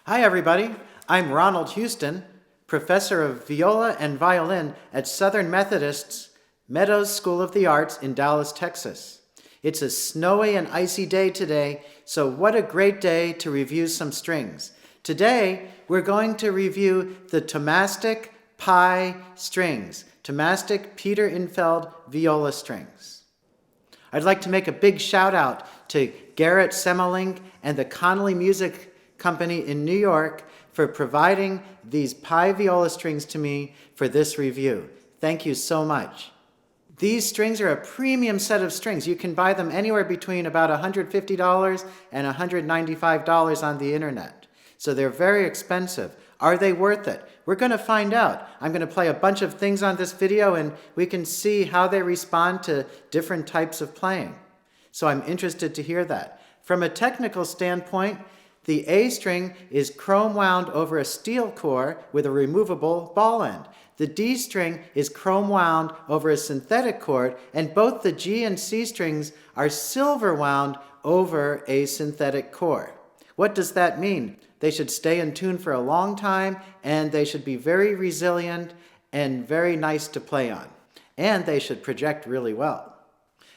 Hi everybody, I'm Ronald Houston, professor of viola and violin at Southern Methodist's Meadows School of the Arts in Dallas, Texas. It's a snowy and icy day today, so what a great day to review some strings. Today, we're going to review the Thomastik Pi strings, Thomastik Peter Infeld viola strings. I'd like to make a big shout out to Garrett Semmelink and the Connolly Music Company in New York for providing these Pi viola strings to me for this review. Thank you so much. These strings are a premium set of strings. You can buy them anywhere between about $150 and $195 on the internet. So they're very expensive. Are they worth it? We're going to find out. I'm going to play a bunch of things on this video and we can see how they respond to different types of playing. So I'm interested to hear that. From a technical standpoint, the A string is chrome wound over a steel core with a removable ball end. The D string is chrome wound over a synthetic cord, and both the G and C strings are silver wound over a synthetic core. What does that mean? They should stay in tune for a long time, and they should be very resilient and very nice to play on. And they should project really well.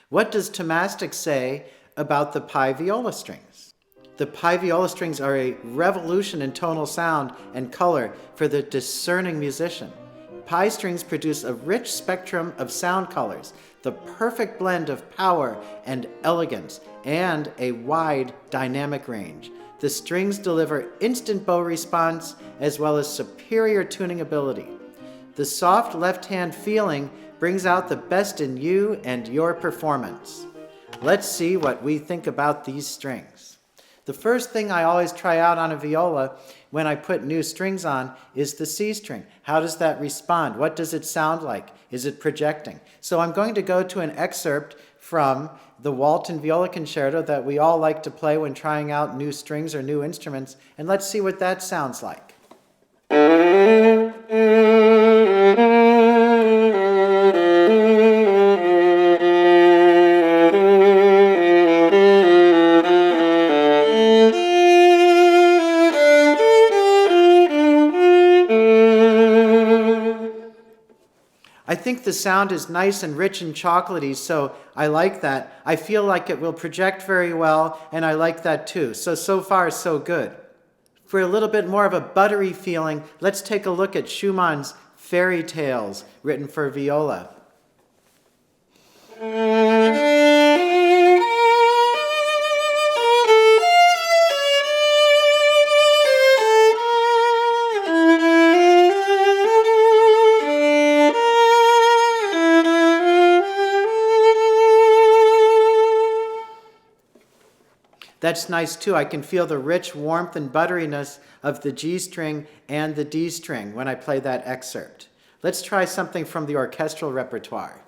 What does Thomastik say about the Pi viola strings? The Pi viola strings are a revolution in tonal sound and color for the discerning musician. Pi strings produce a rich spectrum of sound colors, the perfect blend of power and elegance, and a wide dynamic range. The strings deliver instant bow response as well as superior tuning ability. The soft left-hand feeling brings out the best in you and your performance. Let's see what we think about these strings. The first thing I always try out on a viola when I put new strings on is the C string. How does that respond? What does it sound like? Is it projecting? So I'm going to go to an excerpt from the Walton Viola Concerto that we all like to play when trying out new strings or new instruments, and let's see what that sounds like. I think the sound is nice and rich and chocolatey, so I like that. I feel like it will project very well, and I like that too. So far, so good. For a little bit more of a buttery feeling, let's take a look at Schumann's Fairy Tales, written for viola. That's nice too. I can feel the rich warmth and butteriness of the G string and the D string when I play that excerpt. Let's try something from the orchestral repertoire.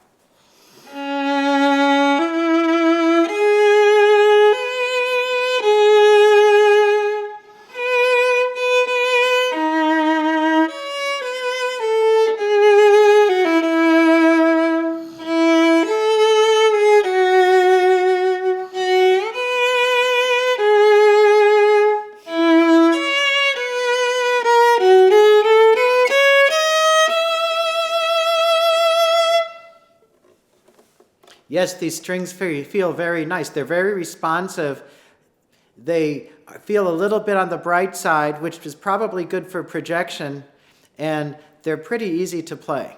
Yes, these strings feel very nice. They're very responsive. They feel a little bit on the bright side, which is probably good for projection, and they're pretty easy to play.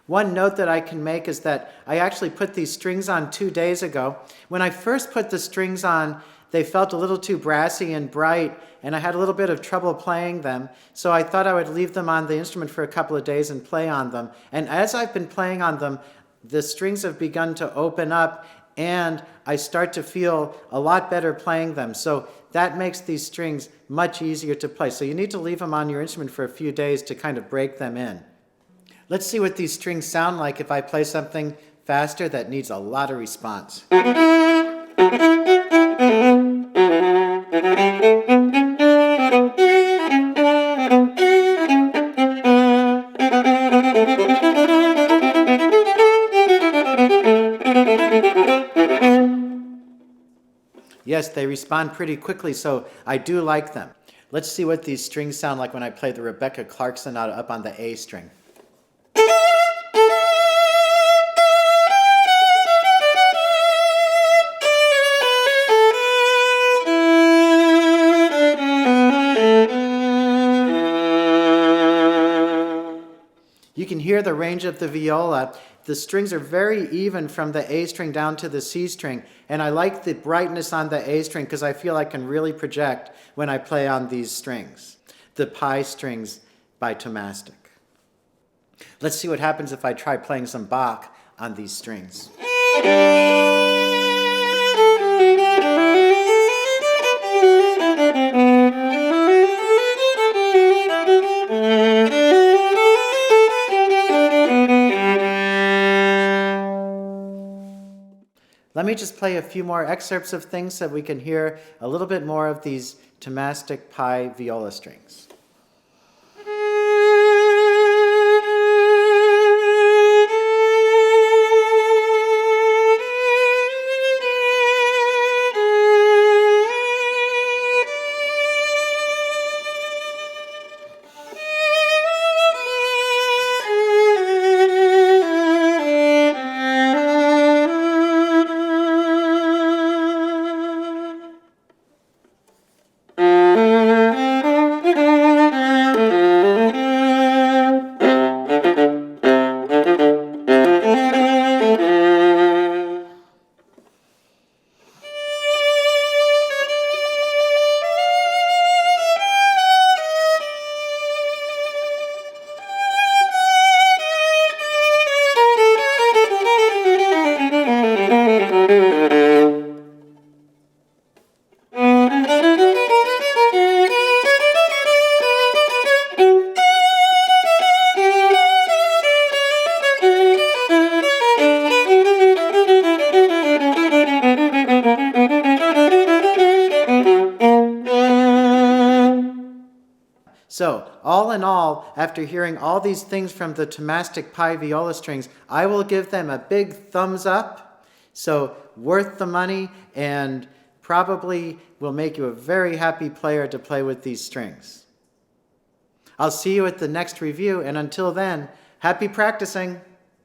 One note that I can make is that I actually put these strings on 2 days ago. When I first put the strings on, they felt a little too brassy and bright, and I had a little bit of trouble playing them, so I thought I would leave them on the instrument for a couple of days and play on them. And as I've been playing on them, the strings have begun to open up and I start to feel a lot better playing them. So that makes these strings much easier to play. So you need to leave them on your instrument for a few days to kind of break them in. Let's see what these strings sound like if I play something faster that needs a lot of response. Yes, they respond pretty quickly, so I do like them. Let's see what these strings sound like when I play the Rebecca Clark Sonata up on the A string. You can hear the range of the viola. The strings are very even from the A string down to the C string, and I like the brightness on the A string because I feel I can really project when I play on these strings, the pi strings by Thomastik. Let's see what happens if I try playing some Bach on these strings. Let me just play a few more excerpts of things so we can hear a little bit more of these Thomastik pi viola strings. So, all in all, after hearing all these things from the Thomastik pi viola strings, I will give them a big thumbs up. So, worth the money and probably will make you a very happy player to play with these strings. I'll see you at the next review, and until then, happy practicing!